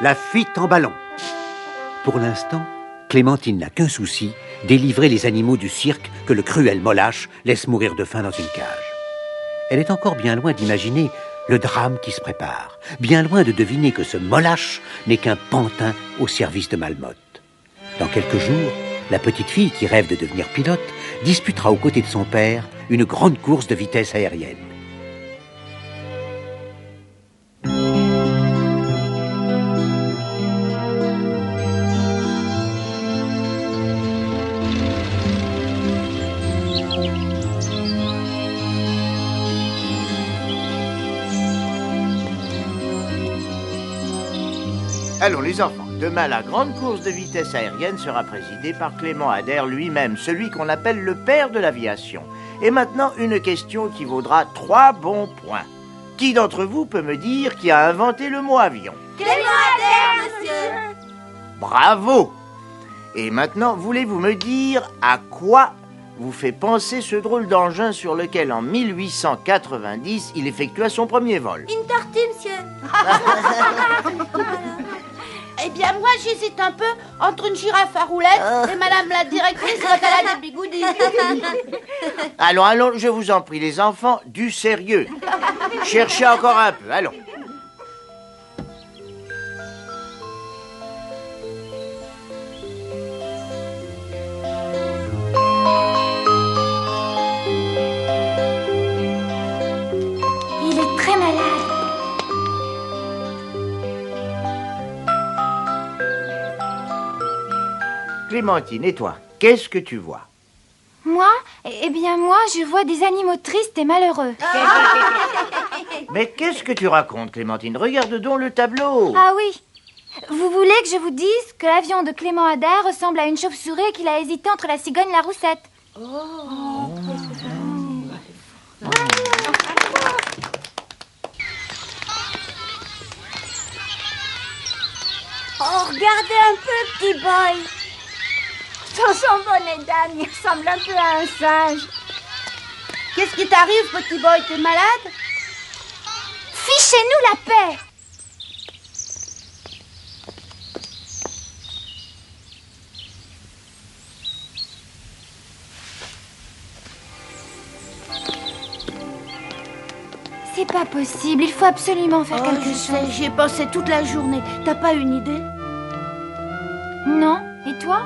La fuite en ballon. Pour l'instant, Clémentine n'a qu'un souci, délivrer les animaux du cirque que le cruel Molache laisse mourir de faim dans une cage. Elle est encore bien loin d'imaginer le drame qui se prépare, bien loin de deviner que ce Molache n'est qu'un pantin au service de Malmotte. Dans quelques jours, la petite fille qui rêve de devenir pilote disputera aux côtés de son père une grande course de vitesse aérienne. Allons les enfants, demain la grande course de vitesse aérienne sera présidée par Clément Ader lui-même, celui qu'on appelle le père de l'aviation. Et maintenant, une question qui vaudra 3 bons points. Qui d'entre vous peut me dire qui a inventé le mot avion? Clément Ader, monsieur. Bravo! Et maintenant, voulez-vous me dire à quoi vous fait penser ce drôle d'engin sur lequel, en 1890, il effectua son premier vol? Une tortue, monsieur. Eh bien, moi, j'hésite un peu entre une girafe à roulettes et madame la directrice quand elle a des bigoudis. Allons, je vous en prie, les enfants, du sérieux. Cherchez encore un peu, allons. Il est très malade. Clémentine, et toi, qu'est-ce que tu vois? Moi? Eh bien, moi, je vois des animaux tristes et malheureux. Mais qu'est-ce que tu racontes, Clémentine? Regarde donc le tableau. Ah oui. Vous voulez que je vous dise que l'avion de Clément Ader ressemble à une chauve-souris et qu'il a hésité entre la cigogne et la roussette. Oh, regardez un peu, petit boy. Sans son bonnet d'âne, il ressemble un peu à un singe. Qu'est-ce qui t'arrive, petit boy? T'es malade? Fichez-nous la paix! C'est pas possible, il faut absolument faire quelque chose. J'y ai pensé toute la journée. T'as pas une idée? Non, et toi?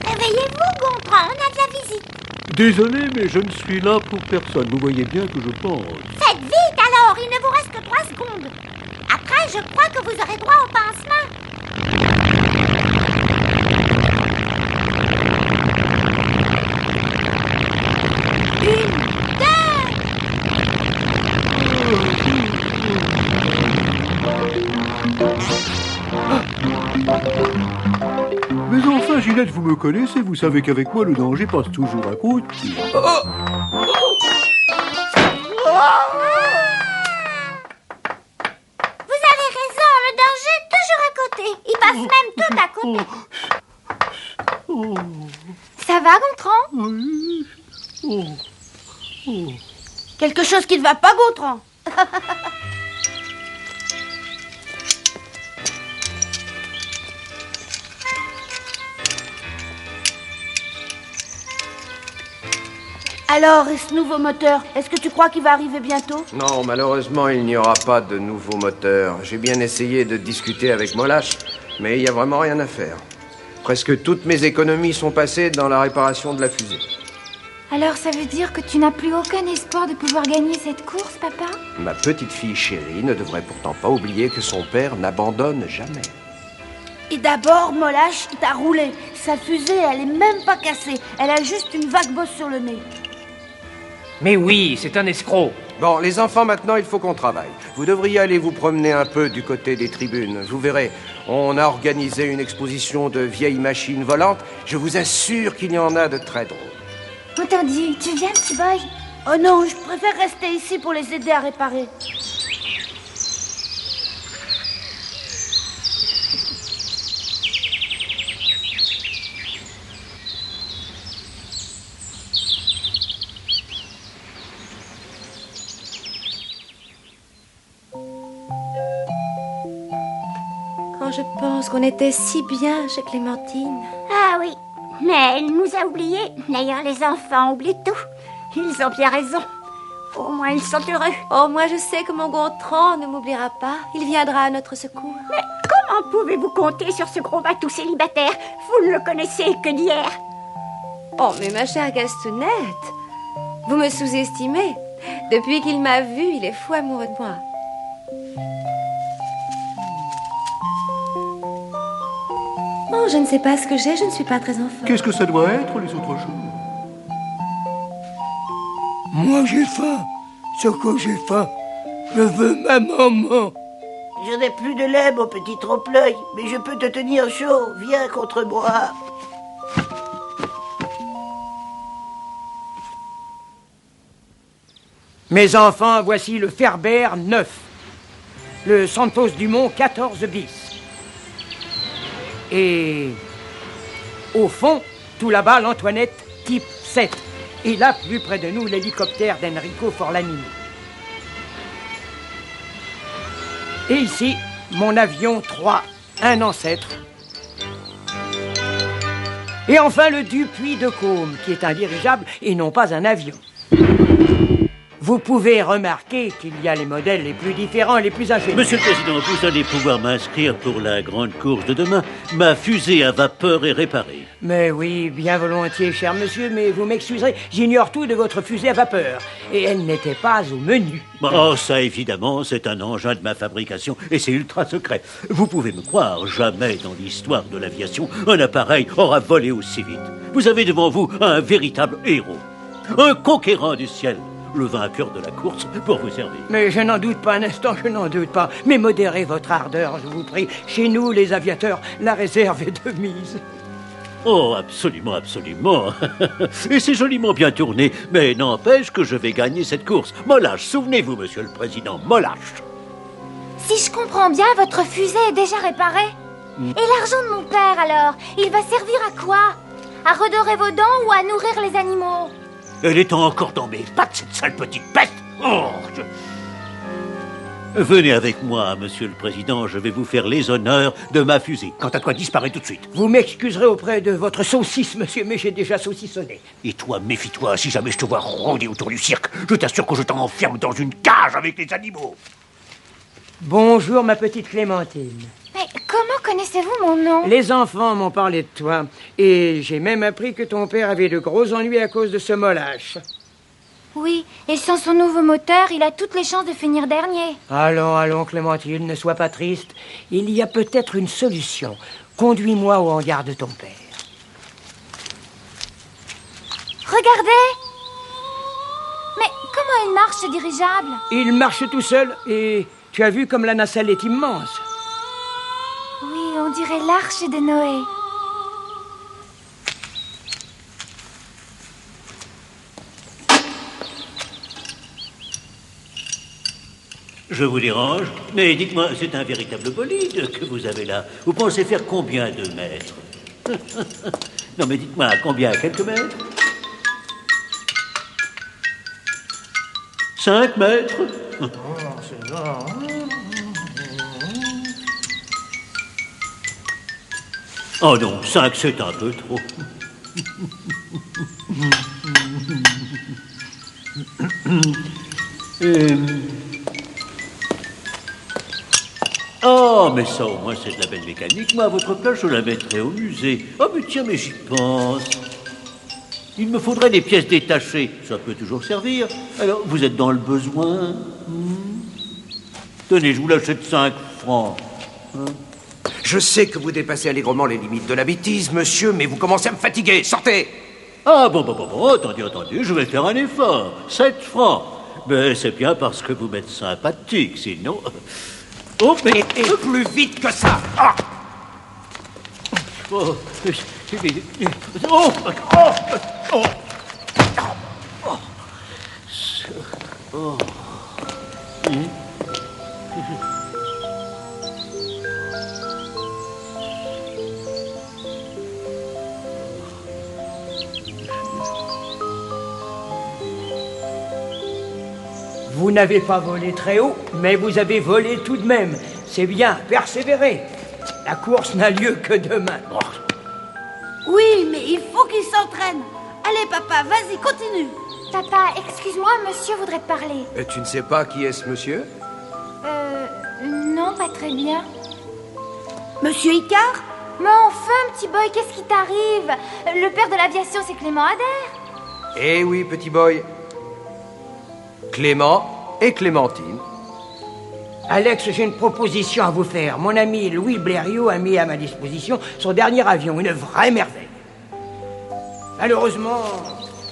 Réveillez-vous, Gontran, on a de la visite. Désolé, mais je ne suis là pour personne. Vous voyez bien que je pense. Faites vite alors, il ne vous reste que 3 secondes. Après, je crois que vous aurez droit au pansement. Une, 2. Mais enfin, Ginette, vous me connaissez. Vous savez qu'avec moi, le danger passe toujours à côté. Vous avez raison, le danger est toujours à côté. Il passe même tout à côté. Ça va, Gontran? Quelque chose qui ne va pas, Gontran. Alors, et ce nouveau moteur, est-ce que tu crois qu'il va arriver bientôt? Non, malheureusement, il n'y aura pas de nouveau moteur. J'ai bien essayé de discuter avec Molache, mais il n'y a vraiment rien à faire. Presque toutes mes économies sont passées dans la réparation de la fusée. Alors ça veut dire que tu n'as plus aucun espoir de pouvoir gagner cette course, papa? Ma petite fille chérie ne devrait pourtant pas oublier que son père n'abandonne jamais. Et d'abord, Molache, il t'a roulé. Sa fusée, elle est même pas cassée. Elle a juste une vague bosse sur le nez. Mais oui, c'est un escroc. Bon, les enfants, maintenant, il faut qu'on travaille. Vous devriez aller vous promener un peu du côté des tribunes. Vous verrez, on a organisé une exposition de vieilles machines volantes. Je vous assure qu'il y en a de très drôles. Entendu, tu viens, petit boy? Oh non, je préfère rester ici pour les aider à réparer. Quand je pense qu'on était si bien chez Clémentine. Ah oui, mais elle nous a oubliés. D'ailleurs, les enfants oublient tout. Ils ont bien raison. Au moins, ils sont heureux. Oh, moi je sais que mon Gontran ne m'oubliera pas. Il viendra à notre secours. Mais comment pouvez-vous compter sur ce gros bateau célibataire? Vous ne le connaissez que d'hier. Oh, mais ma chère Gastounette, vous me sous-estimez. Depuis qu'il m'a vue, il est fou amoureux de moi. Oh, je ne sais pas ce que j'ai, je ne suis pas très enfant. Qu'est-ce que ça doit être, les autres choses? Moi j'ai faim. Ce que j'ai faim. Je veux ma maman. Je n'ai plus de lait, mon petit trompe-l'œil, mais je peux te tenir chaud. Viens contre moi. Mes enfants, voici le Ferber 9. Le Santos Dumont 14 bis. Et au fond, tout là-bas, l'Antoinette type 7. Et là, plus près de nous, l'hélicoptère d'Enrico Forlanini. Et ici, mon avion 3, un ancêtre. Et enfin, le Dupuis de Côme, qui est un dirigeable et non pas un avion. Vous pouvez remarquer qu'il y a les modèles les plus différents et les plus ingénieux. Monsieur le Président, vous allez pouvoir m'inscrire pour la grande course de demain. Ma fusée à vapeur est réparée. Mais oui, bien volontiers, cher monsieur, mais vous m'excuserez, j'ignore tout de votre fusée à vapeur. Et elle n'était pas au menu. Oh, ça, évidemment, c'est un engin de ma fabrication et c'est ultra secret. Vous pouvez me croire, jamais dans l'histoire de l'aviation, un appareil aura volé aussi vite. Vous avez devant vous un véritable héros, un conquérant du ciel. Le vainqueur de la course pour vous servir. Mais je n'en doute pas un instant, je n'en doute pas. Mais modérez votre ardeur, je vous prie. Chez nous, les aviateurs, la réserve est de mise. Oh, absolument, absolument. Et c'est joliment bien tourné, mais n'empêche que je vais gagner cette course. Mollache, souvenez-vous, monsieur le président, Mollache. Si je comprends bien, votre fusée est déjà réparée. Et l'argent de mon père, alors? Il va servir à quoi? À redorer vos dents ou à nourrir les animaux? Elle est encore dans mes pattes, cette sale petite bête. Oh, Venez avec moi, monsieur le président, je vais vous faire les honneurs de ma fusée. Quant à toi, disparais tout de suite. Vous m'excuserez auprès de votre saucisse, monsieur, mais j'ai déjà saucissonné. Et toi, méfie-toi, si jamais je te vois rôder autour du cirque, je t'assure que je t'enferme dans une cage avec les animaux. Bonjour, ma petite Clémentine. Mais comment connaissez-vous mon nom? Les enfants m'ont parlé de toi, et j'ai même appris que ton père avait de gros ennuis à cause de ce Mollache. Oui, et sans son nouveau moteur, il a toutes les chances de finir dernier. Allons, allons, Clémentine, ne sois pas triste. Il y a peut-être une solution. Conduis-moi au hangar de ton père. Regardez! Mais comment il marche, ce dirigeable? Il marche tout seul, et tu as vu comme la nacelle est immense. Oui, on dirait l'arche de Noé. Je vous dérange, mais dites-moi, c'est un véritable bolide que vous avez là. Vous pensez faire combien de mètres? Non, mais dites-moi, combien? Quelques mètres? 5 mètres? Oh, c'est bon. Oh non, 5, c'est un peu trop. Oh, mais ça, au moins, c'est de la belle mécanique. Moi, à votre place, je la mettrais au musée. Oh, mais tiens, mais j'y pense. Il me faudrait des pièces détachées. Ça peut toujours servir. Alors, vous êtes dans le besoin? Tenez, je vous l'achète 5 francs. Je sais que vous dépassez allègrement les limites de la bêtise, monsieur, mais vous commencez à me fatiguer. Sortez! Ah, bon, attendez, je vais faire un effort. 7 francs. Mais c'est bien parce que vous m'êtes sympathique, sinon... Oh, mais plus vite que ça! Ah! Oh, Vous n'avez pas volé très haut, mais vous avez volé tout de même. C'est bien, persévérez. La course n'a lieu que demain. Oui, mais il faut qu'il s'entraîne. Allez, papa, vas-y, continue. Papa, excuse-moi, monsieur voudrait te parler. Et tu ne sais pas qui est ce monsieur? Non, pas très bien. Monsieur Icare? Mais enfin, petit boy, qu'est-ce qui t'arrive? Le père de l'aviation, c'est Clément Ader. Eh oui, petit boy. Clément et Clémentine. Alex, j'ai une proposition à vous faire. Mon ami Louis Blériot a mis à ma disposition son dernier avion, une vraie merveille. Malheureusement,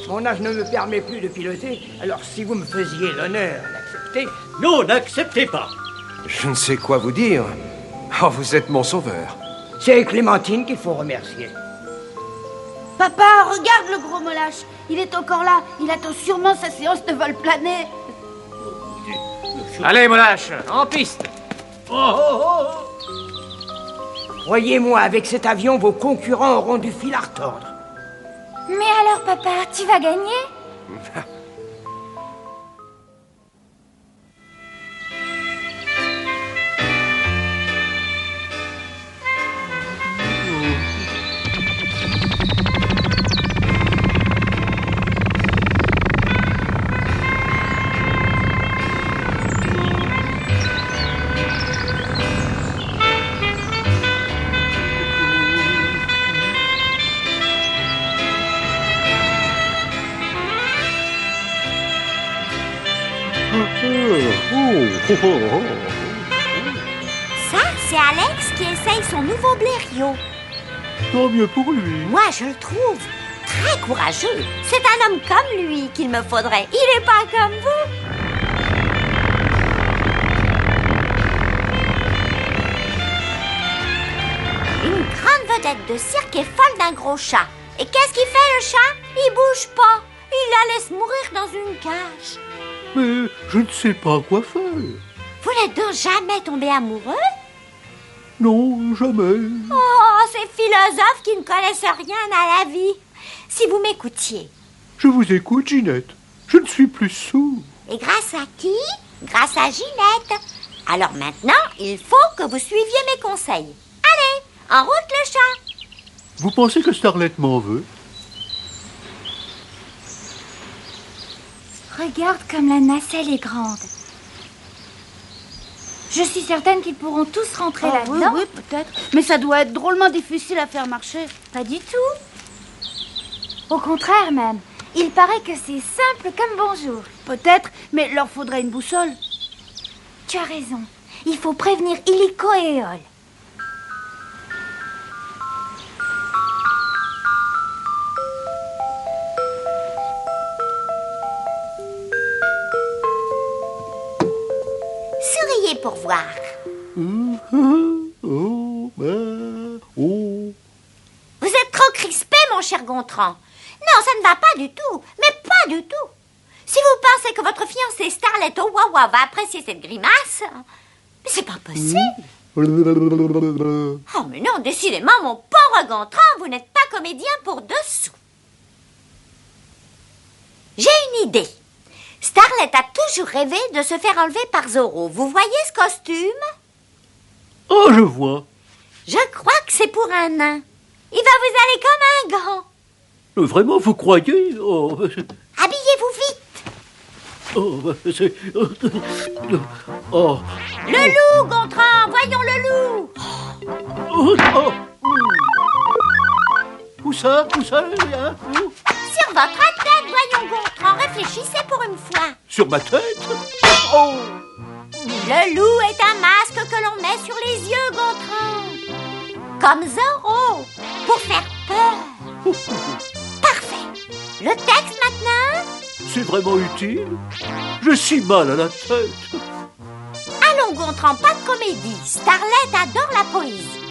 mon âge ne me permet plus de piloter, alors si vous me faisiez l'honneur d'accepter... Non, n'acceptez pas. Je ne sais quoi vous dire. Oh, vous êtes mon sauveur. C'est Clémentine qu'il faut remercier. Papa, regarde le gros Molache. Il est encore là. Il attend sûrement sa séance de vol plané. Allez, Molache, en piste. Croyez-moi, avec cet avion, vos concurrents auront du fil à retordre. Mais alors, papa, tu vas gagner? Ça, c'est Alex qui essaye son nouveau Blériot. Tant mieux pour lui. Moi, je le trouve très courageux. C'est un homme comme lui qu'il me faudrait. Il n'est pas comme vous. Une grande vedette de cirque est folle d'un gros chat. Et qu'est-ce qu'il fait, le chat? Il bouge pas. Il la laisse mourir dans une cage. Mais je ne sais pas quoi faire. Vous n'êtes donc jamais tombé amoureux? Non, jamais. Oh, ces philosophes qui ne connaissent rien à la vie. Si vous m'écoutiez. Je vous écoute, Ginette. Je ne suis plus sourd. Et grâce à qui? Grâce à Ginette. Alors maintenant, il faut que vous suiviez mes conseils. Allez, en route le chat. Vous pensez que Starlet m'en veut? Regarde comme la nacelle est grande. Je suis certaine qu'ils pourront tous rentrer là-dedans. Oui, peut-être. Mais ça doit être drôlement difficile à faire marcher. Pas du tout. Au contraire même. Il paraît que c'est simple comme bonjour. Peut-être, mais leur faudrait une boussole. Tu as raison. Il faut prévenir Illico et Éole. Souriez pour voir. Vous êtes trop crispé, mon cher Gontran. Non, ça ne va pas du tout. Mais pas du tout. Si vous pensez que votre fiancée Starlet au Wawa va apprécier cette grimace, mais c'est pas possible. Oh, mais non, décidément, mon pauvre Gontran, vous n'êtes pas comédien pour dessous. J'ai une idée. Starlet a toujours rêvé de se faire enlever par Zorro. Vous voyez ce costume? Oh, je vois. Je crois que c'est pour un nain. Il va vous aller comme un grand. Vraiment, vous croyez? Oh, Habillez-vous vite. oh, c'est... Oh. Le loup, Gontran, voyons le loup. Oh, oh. Où ça? Où ça? Hein? Où? Sur votre tête, voyons, Gontran, réfléchissez pour une fois. Sur ma tête? Oh. Le loup est un masque que l'on met sur les yeux, Gontran. Comme Zorro, pour faire peur. Parfait. Le texte maintenant? C'est vraiment utile? J'ai si mal à la tête. Allons, Gontran, pas de comédie. Starlet adore la poésie.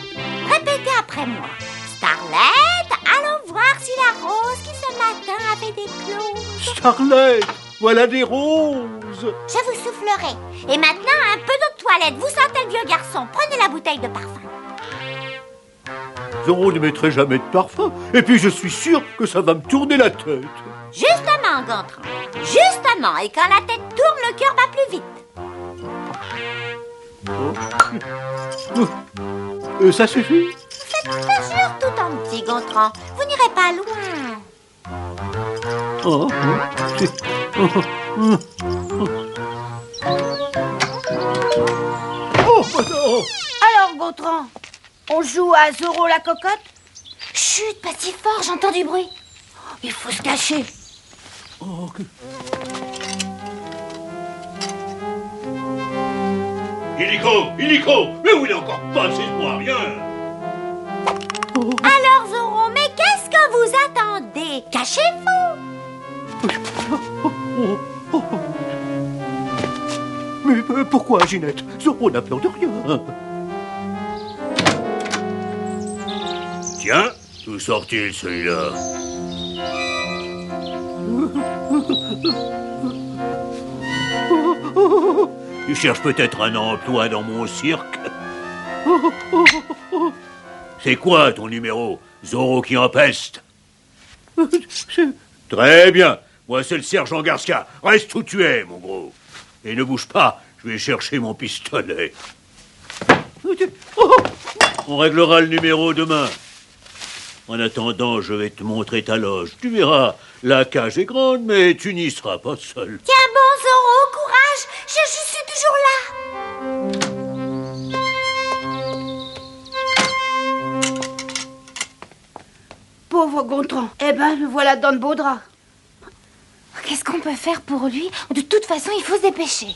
Répétez après moi. Starlet, allons voir si la rose qui ce matin avait des closes. Starlet, voilà des roses. Je vous soufflerai. Et maintenant, un peu d'eau de toilette. Vous sentez le vieux garçon. Prenez la bouteille de parfum. Zoro ne mettrait jamais de parfum. Et puis je suis sûr que ça va me tourner la tête. Justement, Gontran. Justement. Et quand la tête tourne, le cœur va plus vite. Ça suffit? Faites toujours tout en petit, Gontran. Vous n'irez pas loin. Oh. Alors, Gontran, on joue à Zoro la cocotte? Chut, pas si fort, j'entends du bruit. Il faut se cacher. Illico, mais vous n'avez encore pas assez de moi, rien. Alors, Zoro, mais qu'est-ce que vous attendez? Cachez-vous. Mais pourquoi, Ginette? Zoro n'a peur de rien. Tiens, d'où sort-il celui-là? Tu cherches peut-être un emploi dans mon cirque? C'est quoi ton numéro? Zoro qui empeste? Très bien. Moi, c'est le sergent Garcia. Reste où tu es, mon gros. Et ne bouge pas, je vais chercher mon pistolet. On réglera le numéro demain. En attendant, je vais te montrer ta loge. Tu verras, la cage est grande, mais tu n'y seras pas seul. Tiens bon, Zoro, courage. Je suis toujours là. Pauvre Gontran. Eh ben, le voilà dans de beaux draps. Qu'est-ce qu'on peut faire pour lui? De toute façon, il faut se dépêcher.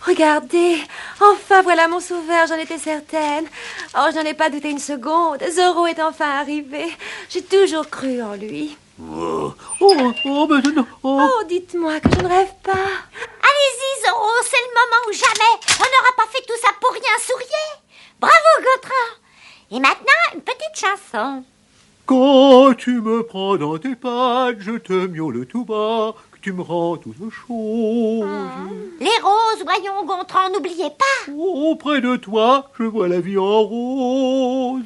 Regardez, enfin voilà mon sauveur, j'en étais certaine. Oh, je n'en ai pas douté une seconde. Zoro est enfin arrivé. J'ai toujours cru en lui. Maintenant. Oh, dites-moi que je ne rêve pas. Allez-y, Zoro, c'est le moment ou jamais. On n'aura pas fait tout ça pour rien, souriez. Bravo, Gontran. Et maintenant, une petite chanson. Quand tu me prends dans tes pattes, je te miaule tout bas, que tu me rends toute chose. Les roses, voyons, Gontran, n'oubliez pas. Auprès de toi, je vois la vie en rose.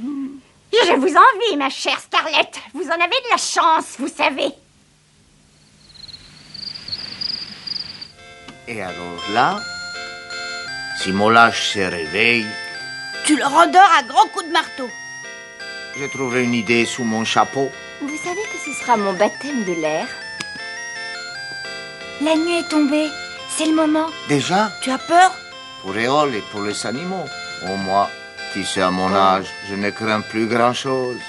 Je vous envie, ma chère Scarlett. Vous en avez de la chance, vous savez. Et alors là, si Molache se réveille, Tu le rendors à grands coups de marteau. j'ai trouvé une idée sous mon chapeau. Vous savez que ce sera mon baptême de l'air? La nuit est tombée. C'est le moment. Déjà, Tu as peur? pour Éole et pour les animaux. Oh, moi, qui sais à mon âge, je ne crains plus grand-chose.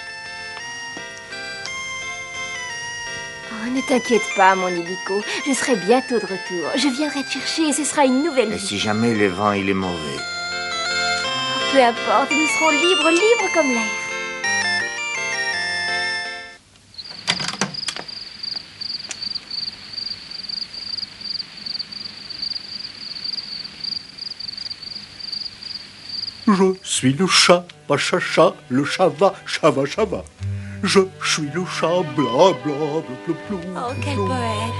Oh, ne t'inquiète pas, mon Illico. Je serai bientôt de retour. Je viendrai te chercher et ce sera une nouvelle Et vie. si jamais le vent il est mauvais? Peu importe, nous serons libres comme l'air. Je suis le chat, pas chacha, le chat va, chava, chava. Je suis le chat, bla, bla, bla, bla, bla. Oh, quel poète.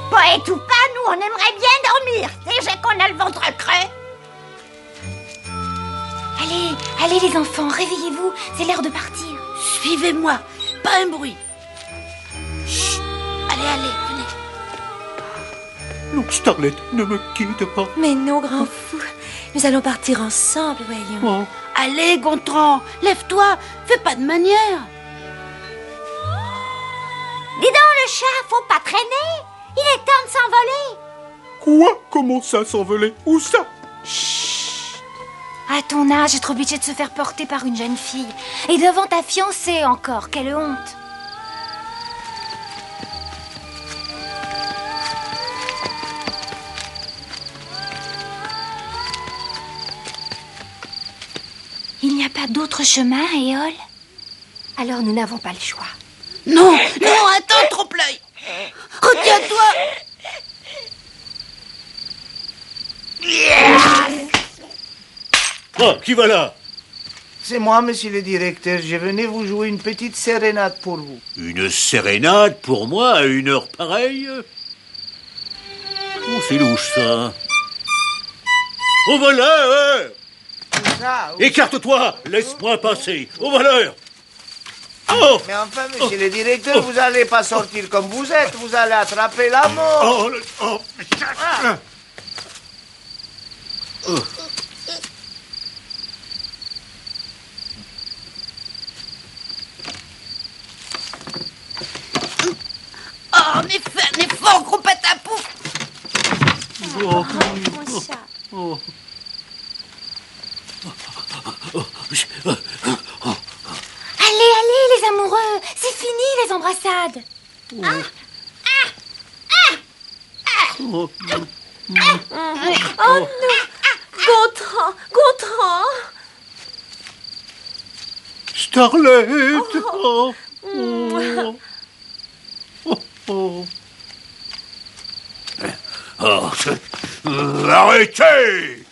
Poète ou pas, nous, on aimerait bien dormir. Déjà qu'on a le ventre creux. Allez les enfants, réveillez-vous. C'est l'heure de partir. Suivez-moi. Pas un bruit. Chut. Allez, venez. Non, Starlet, ne me quitte pas. Mais non, grand fou. Nous allons partir ensemble, voyons. Oh. Allez, Gontran, lève-toi. Fais pas de manière. Dis donc, le chat, faut pas traîner. Il est temps de s'envoler. Quoi? Comment ça s'envoler? Où ça? À ton âge, être obligé de se faire porter par une jeune fille. Et devant ta fiancée encore, quelle honte. Il n'y a pas d'autre chemin, Éole? Alors nous n'avons pas le choix. Non, attends, trompe-l'œil. Retiens-toi. Oh, qui va là? C'est moi, monsieur le directeur. Je venais vous jouer une petite sérénade pour vous. Une sérénade pour moi à une heure pareille? Oh, c'est louche, ça. Au voleur! Ça, Écarte-toi! Laisse-moi passer! Au voleur! Oh! Mais enfin, monsieur le directeur, vous n'allez pas sortir comme vous êtes, vous allez attraper la mort. Oh, mes forts gros patapous! Mon chat. Allez, allez, les amoureux, c'est fini les embrassades. Oh non! Gontran! Gontran! Starlette. Arrêtez!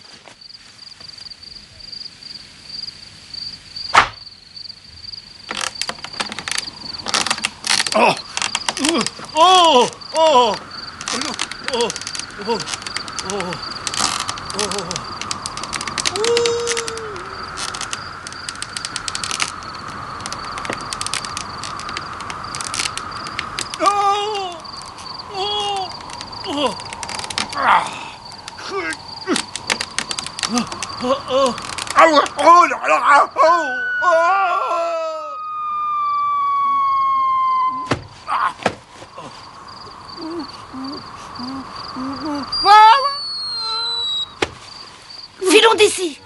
Filons d'ici!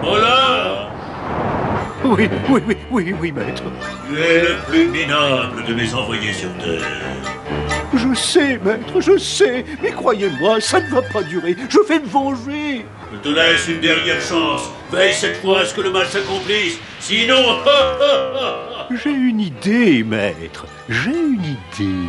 Voilà! Oui, maître. Tu es le plus minable de mes envoyés sur Terre. Je sais, maître, je sais. Mais croyez-moi, ça ne va pas durer. Je vais me venger. Je te laisse une dernière chance. Veille cette fois à ce que le mal s'accomplisse. Sinon... J'ai une idée, maître. J'ai une idée.